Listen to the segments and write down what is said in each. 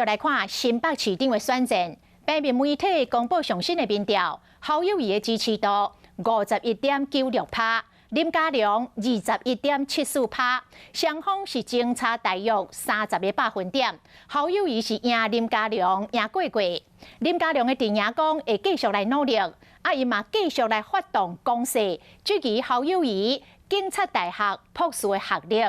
续来看新北市长的选战，平面媒体公布上新的民调，侯友宜的支持度51.96%，林佳龙21.74%，双方是争差大约30个百分点。侯友宜是赢林佳龙赢过。林佳龙的阵营讲会继续来努力，伊嘛继续来发动攻势，质疑侯友宜警察大学朴素的学历。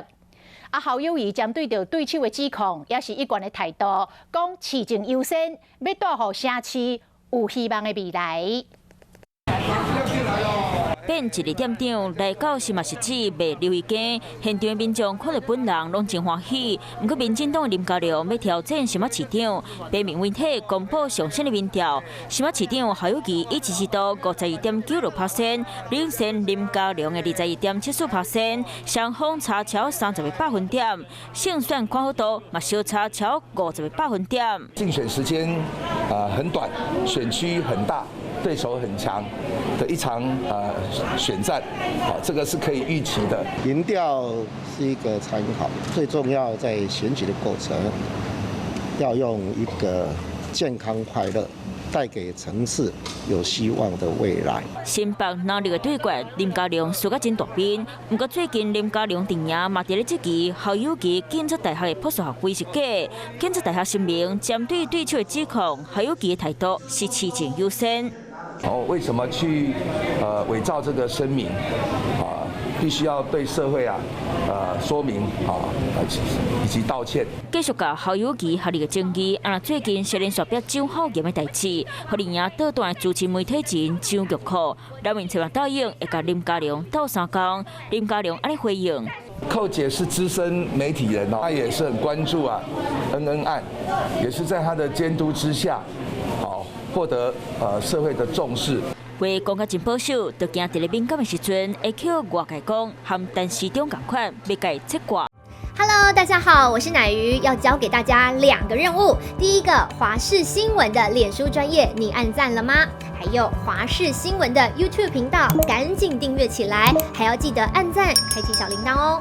侯友宜针对着对手的指控，也是一贯的态度，讲市政优先，要带予城市有希望的未来。变一日店长来到是嘛是指卖留意间，现场民众看到本人拢真欢喜。不过，民进党林佳龙要挑战什么市长？平面媒体公布上新的民调，什么市长侯友宜以支持度51.96%，领先林佳龙的21.74%，双方差超30个百分点，胜算看好度嘛小差超50个百分点。竞选时间很短，选区很大，对手很强的一场选战，这个是可以预期的。民调是一个参考，最重要在选举的过程，要用一个健康快乐，带给城市有希望的未来。新北能力的对决，林佳龙输甲真大边。不过最近林佳龙阵营嘛伫咧质疑侯友宜警察大学的朴素学位是假。警察大学声明针对对手的指控，侯友宜的态度是市政优先。为什么去伪造这个声明？必须要对社会说明以及道歉。继续甲侯友宜学历的争议，最近涉连续表张浩炎的代志，互林赢倒段主持媒体人张玉库，人民希望答应会甲林佳龙斗3工，林佳龙安尼回应。寇姐是资深媒体人她也是很关注恩恩案，也是在她的监督之下，获得社会的重视。话讲甲真保守，就惊伫咧敏感的时阵，会叫外界讲和陈市长同款，要甲伊切割。Hello， 大家好，我是乃瑜，要教给大家2个任务。第一个，华视新闻的脸书专页，你按赞了吗？还有华视新闻的 YouTube 频道，赶紧订阅起来，还要记得按赞，开启小铃铛哦。